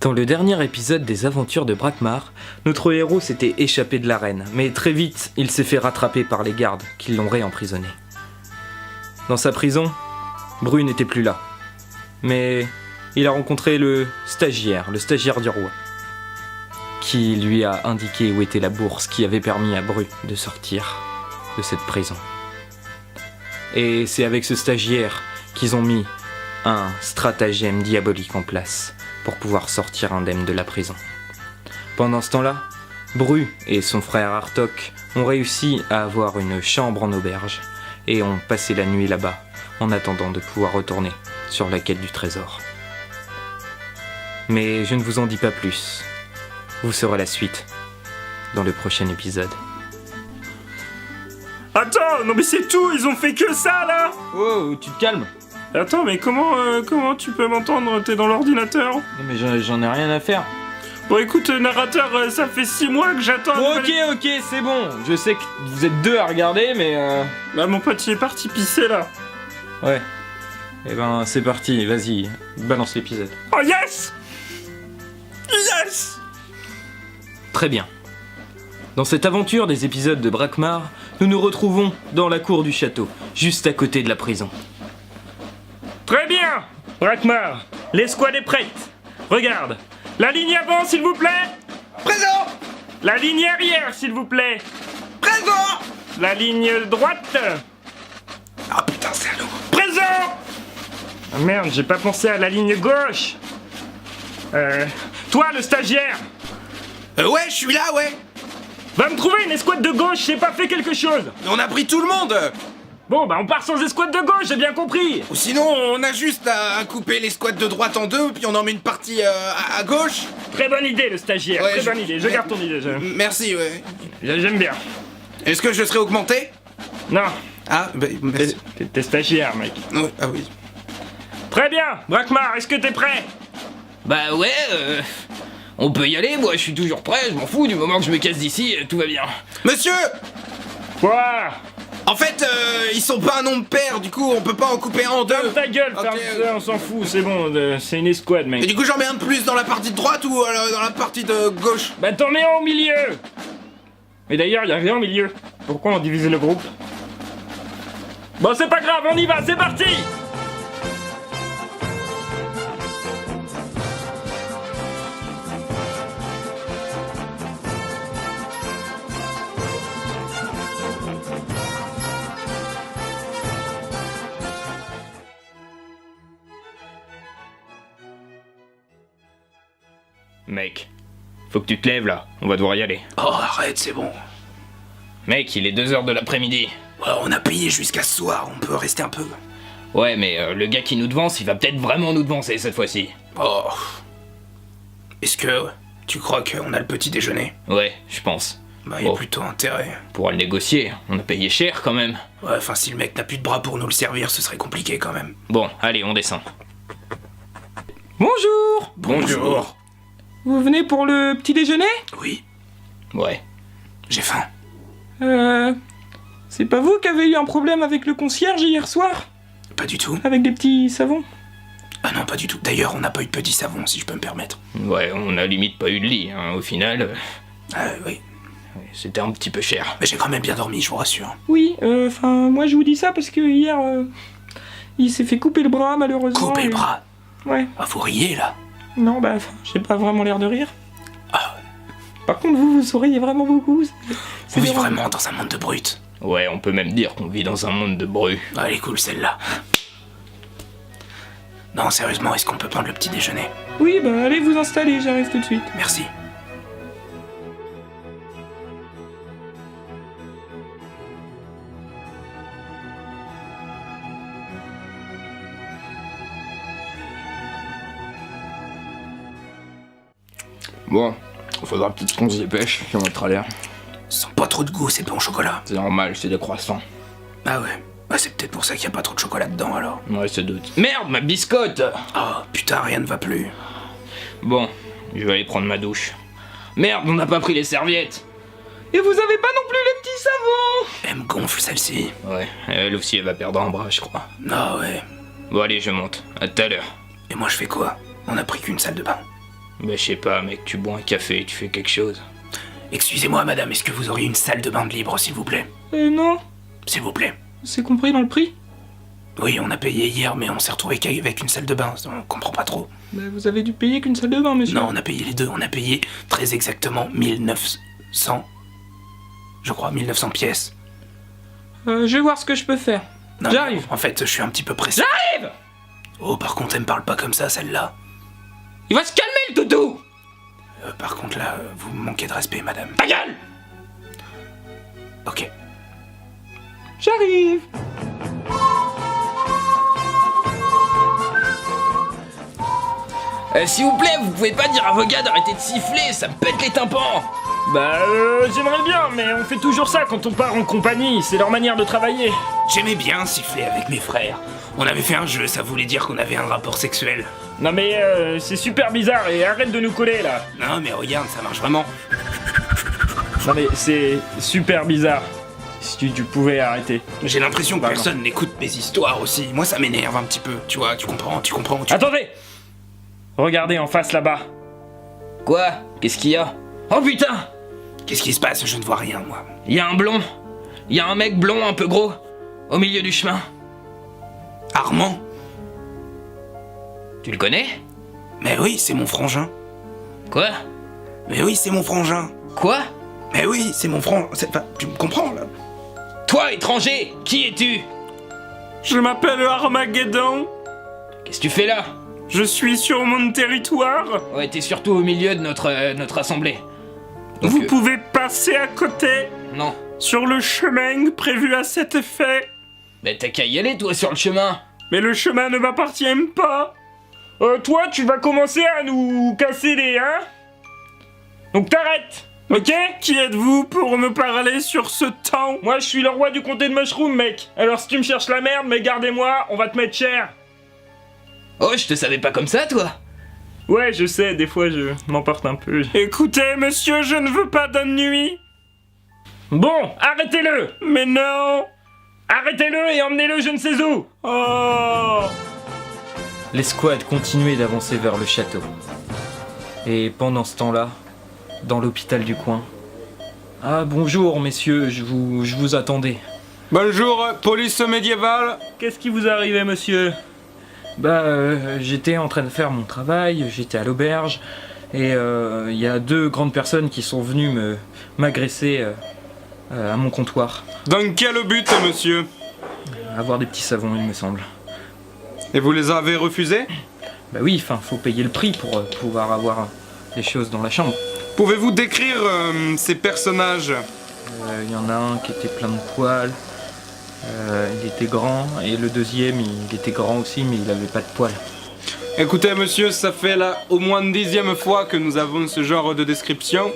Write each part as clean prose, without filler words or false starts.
Dans le dernier épisode des aventures de Brakmar, notre héros s'était échappé de l'arène, mais très vite, il s'est fait rattraper par les gardes qui l'ont réemprisonné. Dans sa prison, Bru n'était plus là. Mais il a rencontré le stagiaire du roi, qui lui a indiqué où était la bourse qui avait permis à Bru de sortir de cette prison. Et c'est avec ce stagiaire qu'ils ont mis un stratagème diabolique en place pour pouvoir sortir indemne de la prison. Pendant ce temps-là, Bru et son frère Artok ont réussi à avoir une chambre en auberge et ont passé la nuit là-bas en attendant de pouvoir retourner sur la quête du trésor. Mais je ne vous en dis pas plus. Vous saurez la suite dans le prochain épisode. Attends, non mais c'est tout, ils ont fait que ça là. Oh, tu te calmes. Attends, mais comment tu peux m'entendre? T'es dans l'ordinateur? Non mais j'en ai rien à faire. Bon écoute, narrateur, ça fait 6 mois que j'attends... Ok, c'est bon. Je sais que vous êtes deux à regarder, mais Bah mon pote, il est parti pisser là. Ouais. Eh ben, c'est parti, vas-y, balance l'épisode. Oh yes! Yes! Très bien. Dans cette aventure des épisodes de Brakmar, nous nous retrouvons dans la cour du château, juste à côté de la prison. Très bien, Brakmar, l'escouade est prête. Regarde, la ligne avant s'il vous plaît. Présent! La ligne arrière s'il vous plaît. Présent! La ligne droite. Ah putain, c'est à nous. Présent! Ah merde, j'ai pas pensé à la ligne gauche. Toi le stagiaire, Ouais, je suis là, ouais. va me trouver une escouade de gauche, j'ai pas fait quelque chose. On a pris tout le monde. Bon bah on part sans escouade de gauche, j'ai bien compris. Ou sinon, on a juste à couper l'escouade de droite en deux, puis on en met une partie à gauche. Très bonne idée le stagiaire, Ouais, très bonne idée, je garde ton idée, Merci, ouais. j'aime bien. Est-ce que je serai augmenté? Non, Ah, bah, merci. t'es stagiaire mec. Ouais, ah oui. Très bien, Brakmar, est-ce que t'es prêt? Bah ouais, on peut y aller, moi je suis toujours prêt, je m'en fous, du moment que je me casse d'ici, tout va bien. Monsieur! Quoi? En fait, ils sont pas un nombre pair, du coup, on peut pas en couper un en deux. Ferme ta gueule, Ok, ferme ça, on s'en fout, c'est bon, c'est une escouade mec. Et du coup, j'en mets un de plus dans la partie de droite ou dans la partie de gauche? Bah t'en mets un au milieu. Mais d'ailleurs, y a rien au milieu. Pourquoi on divise le groupe? Bon, c'est pas grave, on y va, c'est parti! Mec, faut que tu te lèves là, on va devoir y aller. Oh, arrête, c'est bon. Mec, il est 2h de l'après-midi. Ouais, on a payé jusqu'à ce soir, on peut rester un peu. Ouais, mais le gars qui nous devance, il va peut-être vraiment nous devancer cette fois-ci. Oh. Est-ce que tu crois qu'on a le petit déjeuner? Ouais, je pense. Bah, il y a Oh. plutôt intérêt. On pourra le négocier, on a payé cher quand même. Ouais, enfin, si le mec n'a plus de bras pour nous le servir, ce serait compliqué quand même. Bon, allez, on descend. Bonjour. Bonjour. Vous venez pour le petit déjeuner? Oui, Ouais. j'ai faim. C'est pas vous qui avez eu un problème avec le concierge hier soir? Pas du tout. Avec des petits savons? Ah non, pas du tout. D'ailleurs, on n'a pas eu de petit savon, si je peux me permettre. Ouais, on a limite pas eu de lit, hein, au final. Oui. C'était un petit peu cher. Mais j'ai quand même bien dormi, je vous rassure. Oui, moi je vous dis ça parce que hier, il s'est fait couper le bras malheureusement. Couper et- le bras. Ouais. Ah, vous riez, là. Non, bah, j'ai pas vraiment l'air de rire. Ah, Par contre, vous souriez vraiment beaucoup. C'est on vit dérangeant. vraiment dans un monde de brutes. Ouais, on peut même dire qu'on vit dans un monde de bru. Ah, elle est cool, celle-là. Non, sérieusement, est-ce qu'on peut prendre le petit déjeuner? Oui, bah, allez vous installer, j'arrive tout de suite. Merci. Bon, faudra peut-être qu'on se dépêche, si on va l'air. Sans pas trop de goût, c'est bon au chocolat. C'est normal, c'est des croissants. Ah ouais. Bah, c'est peut-être pour ça qu'il y a pas trop de chocolat dedans, alors. Ouais, c'est doute. Merde, ma biscotte! Oh, putain, rien ne va plus. Bon, je vais aller prendre ma douche. Merde, on n'a pas pris les serviettes! Et vous avez pas non plus les petits savons? Elle me gonfle, celle-ci. Ouais, elle aussi, elle va perdre un bras, je crois. Ah ouais. Bon, allez, je monte. À tout à l'heure. Et moi, je fais quoi? On a pris qu'une salle de bain. Bah je sais pas mec, tu bois un café, tu fais quelque chose. Excusez-moi, madame, est-ce que vous auriez une salle de bain de libre, s'il vous plaît? Non, S'il vous plaît. c'est compris dans le prix. Oui, on a payé hier, mais on s'est retrouvé qu'avec une salle de bain, on comprend pas trop. Bah, vous avez dû payer qu'une salle de bain, monsieur. Non, on a payé les deux, on a payé très exactement 1900... Je crois, 1900 pièces. Je vais voir ce que je peux faire. Non, J'arrive. En fait, je suis un petit peu pressé. J'arrive! Oh, par contre, elle me parle pas comme ça, celle-là. Il va se calmer, le toutou! Par contre, là, vous me manquez de respect, madame. Ta gueule! Ok. J'arrive! S'il vous plaît, vous pouvez pas dire à vos gars d'arrêter de siffler, ça me pète les tympans. Bah, j'aimerais bien, mais on fait toujours ça quand on part en compagnie, c'est leur manière de travailler. J'aimais bien siffler avec mes frères. On avait fait un jeu, ça voulait dire qu'on avait un rapport sexuel. Non mais, c'est super bizarre et arrête de nous coller là. Non, mais regarde, ça marche vraiment. Non mais, c'est super bizarre. Si tu pouvais arrêter. J'ai l'impression que Bah, personne n'écoute mes histoires aussi. Moi, ça m'énerve un petit peu, tu vois, tu comprends. Attendez! Regardez en face là-bas. Quoi? Qu'est-ce qu'il y a? Oh putain! Qu'est-ce qui se passe? Je ne vois rien, moi. Il y a un blond. Il y a un mec blond un peu gros. Au milieu du chemin. Armand? Tu le connais? Mais oui, c'est mon frangin. Quoi? Mais oui, c'est mon frangin. Quoi? Mais oui, c'est mon frangin. Enfin, tu me comprends, là? Toi, étranger, qui es-tu? Je m'appelle Armageddon. Qu'est-ce que tu fais là? Je suis sur mon territoire. Ouais, t'es surtout au milieu de notre assemblée. Donc, Vous pouvez passer à côté, non. sur le chemin prévu à cet effet. Mais t'as qu'à y aller, toi, sur le chemin. Mais le chemin ne m'appartient pas. Toi, tu vas commencer à nous casser les, hein? Donc t'arrêtes, ok? Qui êtes-vous pour me parler sur ce temps? Moi, je suis le roi du comté de Mushroom, mec. Alors si tu me cherches la merde, mais gardez-moi, on va te mettre cher. Oh, je te savais pas comme ça, toi? Ouais, je sais, des fois je m'emporte un peu. Écoutez, monsieur, je ne veux pas d'ennui. Bon, arrêtez-le. Mais non. Arrêtez-le et emmenez-le je ne sais où. Oh. L'escouade continuait d'avancer vers le château. Et pendant ce temps-là, dans l'hôpital du coin... Ah bonjour messieurs, je vous attendais. Bonjour, police médiévale. Qu'est-ce qui vous arrivait, monsieur? J'étais en train de faire mon travail, j'étais à l'auberge, et il y a deux grandes personnes qui sont venues m'agresser à mon comptoir. Dans quel but, monsieur? Avoir des petits savons, il me semble. Et vous les avez refusés? Bah oui, faut payer le prix pour pouvoir avoir des choses dans la chambre. Pouvez-vous décrire ces personnages? Il y en a un qui était plein de poils, il était grand, et le deuxième, il était grand aussi, mais il avait pas de poils. Écoutez, monsieur, ça fait là au moins 10e fois que nous avons ce genre de description.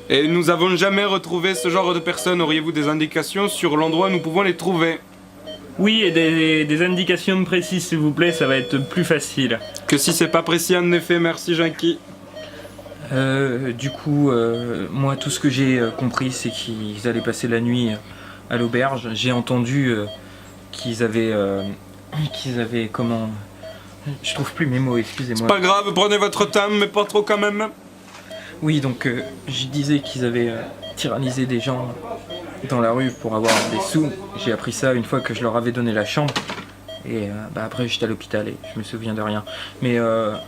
Et nous avons jamais retrouvé ce genre de personnes. Auriez-vous des indications sur l'endroit où nous pouvons les trouver? Oui, et des indications précises, s'il vous plaît, ça va être plus facile. Que si c'est pas précis en effet, merci Janky. Moi, tout ce que j'ai compris, c'est qu'ils allaient passer la nuit à l'auberge. J'ai entendu qu'ils avaient comment... Je trouve plus mes mots, excusez-moi. Pas grave, prenez votre temps, mais pas trop quand même. Oui, donc je disais qu'ils avaient tyrannisé des gens dans la rue pour avoir des sous. J'ai appris ça une fois que je leur avais donné la chambre. Et après, j'étais à l'hôpital et je me souviens de rien. Mais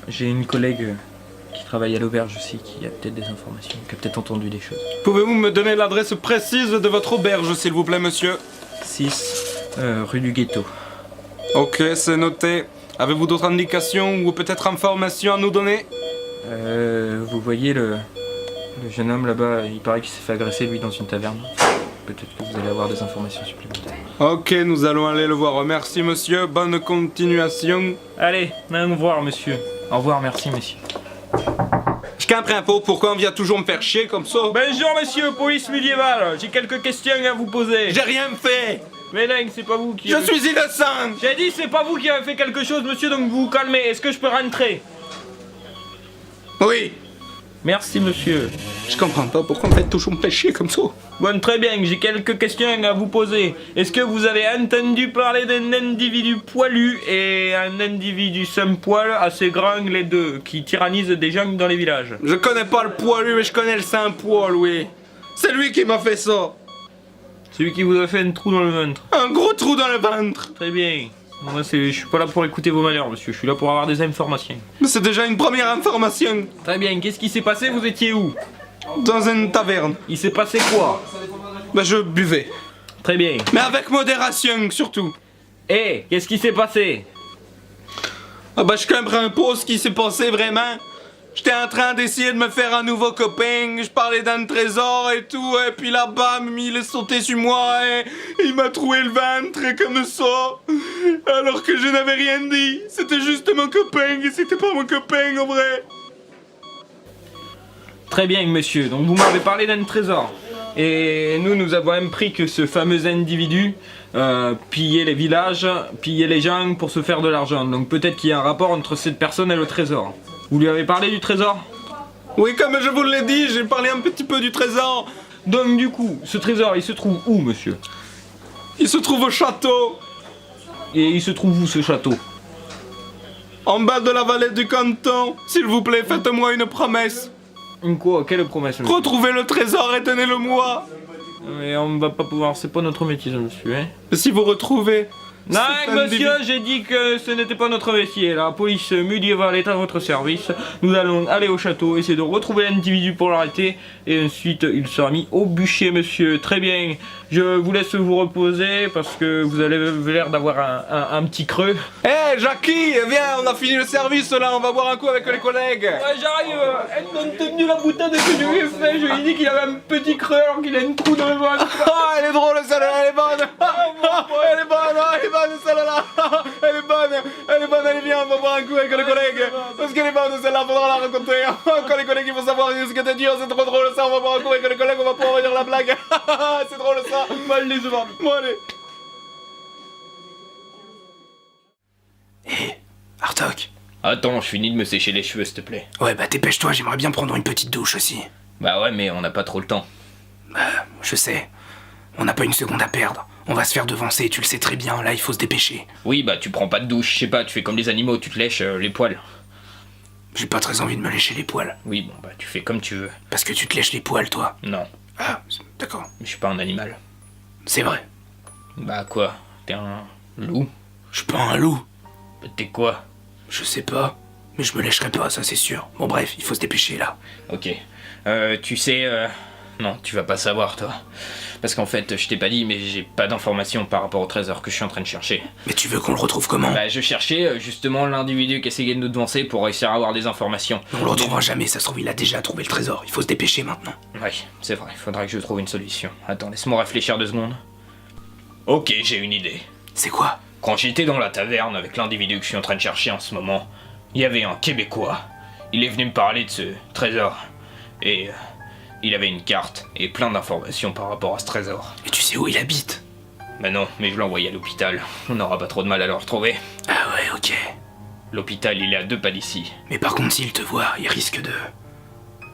j'ai une collègue qui travaille à l'auberge aussi, qui a peut-être des informations, qui a peut-être entendu des choses. Pouvez-vous me donner l'adresse précise de votre auberge, s'il vous plaît, monsieur? 6, rue du Ghetto. Ok, c'est noté. Avez-vous d'autres indications ou peut-être informations à nous donner? Vous voyez le jeune homme là-bas, il paraît qu'il s'est fait agresser lui dans une taverne. Peut-être que vous allez avoir des informations supplémentaires. Ok, nous allons aller le voir. Merci monsieur, bonne continuation. Allez, allons nous voir, monsieur. Au revoir, merci monsieur. Je comprends pas pourquoi on vient toujours me faire chier comme ça. Bonjour, monsieur, police médiévale. J'ai quelques questions à vous poser. J'ai rien fait. Mais dingue, c'est pas vous qui... Je suis innocent. J'ai dit, c'est pas vous qui avez fait quelque chose, monsieur, donc vous vous calmez. Est-ce que je peux rentrer? Oui. Merci, monsieur. Je comprends pas pourquoi on fait toujours me faire chier comme ça. Bon, très bien, j'ai quelques questions à vous poser. Est-ce que vous avez entendu parler d'un individu poilu et un individu sans poil assez grand, les deux, qui tyrannisent des gens dans les villages? Je connais pas le poilu, mais je connais le saint poil, oui. C'est lui qui m'a fait ça. Celui qui vous a fait un trou dans le ventre. Un gros trou dans le ventre. Très bien. Moi, je suis pas là pour écouter vos malheurs, monsieur. Je suis là pour avoir des informations. Mais c'est déjà une première information. Très bien. Qu'est-ce qui s'est passé? Vous étiez où? Dans une taverne. Il s'est passé quoi? Bah je buvais. Très bien. Mais avec modération, surtout. Eh, qu'est-ce qui s'est passé? Ah bah je comprends pas ce qui s'est passé vraiment. J'étais en train d'essayer de me faire un nouveau copain, je parlais d'un trésor et tout, et puis là-bas, il est sauté sur moi et il m'a troué le ventre comme ça. Alors que je n'avais rien dit, c'était juste mon copain et c'était pas mon copain en vrai. Très bien, monsieur. Donc vous m'avez parlé d'un trésor. Et nous avons appris que ce fameux individu pillait les villages, pillait les gens pour se faire de l'argent. Donc peut-être qu'il y a un rapport entre cette personne et le trésor. Vous lui avez parlé du trésor? Oui, comme je vous l'ai dit, j'ai parlé un petit peu du trésor. Donc du coup, ce trésor, il se trouve où, monsieur? Il se trouve au château. Et il se trouve où, ce château? En bas de la vallée du canton. S'il vous plaît, faites-moi une promesse. Une quoi? Quelle promesse, monsieur? Retrouvez le trésor et donnez-le-moi. Mais on va pas pouvoir, c'est pas notre métier, ça, monsieur, hein? Si vous retrouvez... Non, cet monsieur, individu- j'ai dit que ce n'était pas notre métier. La police médiévale est à votre service. Nous allons aller au château, essayer de retrouver l'individu pour l'arrêter. Et ensuite, il sera mis au bûcher, monsieur. Très bien. Je vous laisse vous reposer parce que vous avez l'air d'avoir un petit creux. Hé, Jackie, viens, on a fini le service là, on va boire un coup avec les collègues. Ouais, j'arrive. Compte tenu la boutade que je lui ai fait, je lui ai dit qu'il avait un petit creux alors qu'il a une trou dans le ventre. Ah, elle est drôle celle-là, elle est bonne. Elle est bonne, elle est bonne celle-là. Elle est bonne, elle est bien, on va boire un coup avec les collègues. Parce qu'elle est bonne celle-là, faudra la raconter. Quand les collègues, il faut savoir ce que t'es dur, c'est trop drôle ça, on va boire un coup avec les collègues, on va pouvoir dire la blague. C'est drôle ça. Mal les avoir. Bon, allez. Hé, Artok. Attends, je finis de me sécher les cheveux, s'il te plaît. Ouais, bah dépêche-toi, j'aimerais bien prendre une petite douche aussi. Bah ouais, mais on n'a pas trop le temps. Je sais. On n'a pas une seconde à perdre. On va se faire devancer, tu le sais très bien, là il faut se dépêcher. Oui, bah tu prends pas de douche, je sais pas, tu fais comme les animaux, tu te lèches les poils. J'ai pas très envie de me lécher les poils. Oui, bon, bah tu fais comme tu veux. Parce que tu te lèches les poils, toi. Non, Ah, d'accord. je suis pas un animal. C'est vrai. Bah quoi? T'es un loup? Je suis pas un loup. Bah, t'es quoi? Je sais pas. Mais je me lècherai pas, ça c'est sûr. Bon bref, il faut se dépêcher là. Ok. Tu sais, non, tu vas pas savoir, toi. Parce qu'en fait, je t'ai pas dit, mais j'ai pas d'informations par rapport au trésor que je suis en train de chercher. Mais tu veux qu'on le retrouve comment? Bah, je cherchais justement l'individu qui essayait de nous devancer pour réussir à avoir des informations. On le retrouvera jamais, ça se trouve il a déjà trouvé le trésor. Il faut se dépêcher maintenant. Oui, c'est vrai, il faudra que je trouve une solution. Attends, laisse-moi réfléchir 2 secondes. Ok, j'ai une idée. C'est quoi? Quand j'étais dans la taverne avec l'individu que je suis en train de chercher en ce moment, il y avait un Québécois. Il est venu me parler de ce trésor. Et il avait une carte et plein d'informations par rapport à ce trésor. Et tu sais où il habite? Bah non, mais je l'ai envoyé à l'hôpital. On n'aura pas trop de mal à le retrouver. Ah ouais, ok. L'hôpital, il est à 2 pas d'ici. Mais par contre, s'il te voit, il risque de...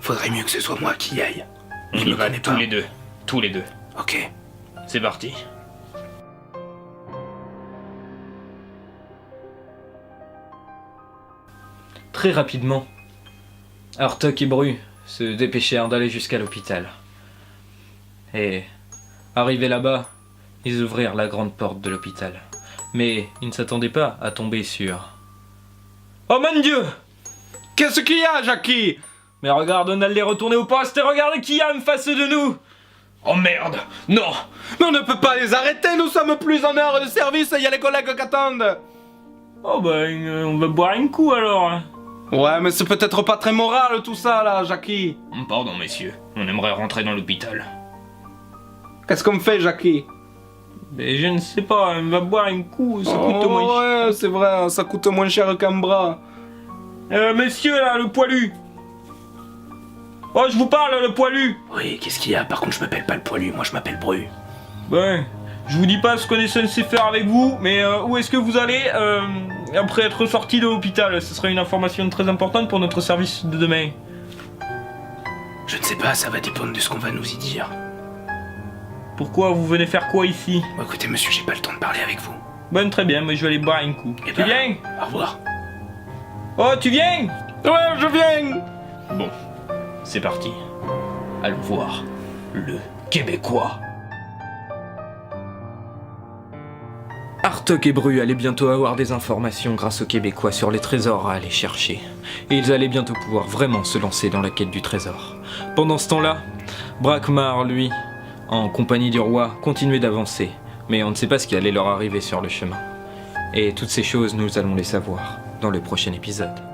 Faudrait mieux que ce soit moi qui y aille. On Il y me va connaît tous pas. les deux. Tous les deux. Ok. C'est parti. Très rapidement, Artok et Bru se dépêchèrent d'aller jusqu'à l'hôpital. Et, arrivés là-bas, ils ouvrirent la grande porte de l'hôpital. Mais ils ne s'attendaient pas à tomber sur... Oh mon Dieu! Qu'est-ce qu'il y a, Jackie? Mais regarde, on allait retourner au poste et regarde qui y a en face de nous! Oh merde! Non! Mais on ne peut pas les arrêter, nous sommes plus en heure de service, il y a les collègues qui attendent. Oh ben, on va boire un coup alors. Ouais, mais c'est peut-être pas très moral tout ça là, Jackie. Pardon, messieurs. On aimerait rentrer dans l'hôpital. Qu'est-ce qu'on fait, Jackie? Mais je ne sais pas, on va boire un coup, ça coûte moins cher. Ouais, c'est vrai, ça coûte moins cher qu'un bras. Monsieur là, le poilu! Oh, je vous parle, le poilu! Oui, qu'est-ce qu'il y a? Par contre, je m'appelle pas le poilu, moi je m'appelle Bru. Ben, je vous dis pas ce qu'on est censé faire avec vous, mais où est-ce que vous allez après être sorti de l'hôpital? Ce serait une information très importante pour notre service de demain. Je ne sais pas, ça va dépendre de ce qu'on va nous y dire. Pourquoi vous venez faire quoi ici? Bon, écoutez, monsieur, j'ai pas le temps de parler avec vous. Bon, très bien, moi je vais aller boire un coup. Eh Tu ben, viens? Au revoir. Oh, tu viens? Ouais, je viens! Bon, c'est parti. Allons voir le Québécois. Hartog et Bru allaient bientôt avoir des informations grâce aux Québécois sur les trésors à aller chercher. Et ils allaient bientôt pouvoir vraiment se lancer dans la quête du trésor. Pendant ce temps-là, Brakmar, lui, en compagnie du roi, continuait d'avancer. Mais on ne sait pas ce qui allait leur arriver sur le chemin. Et toutes ces choses, nous allons les savoir dans le prochain épisode.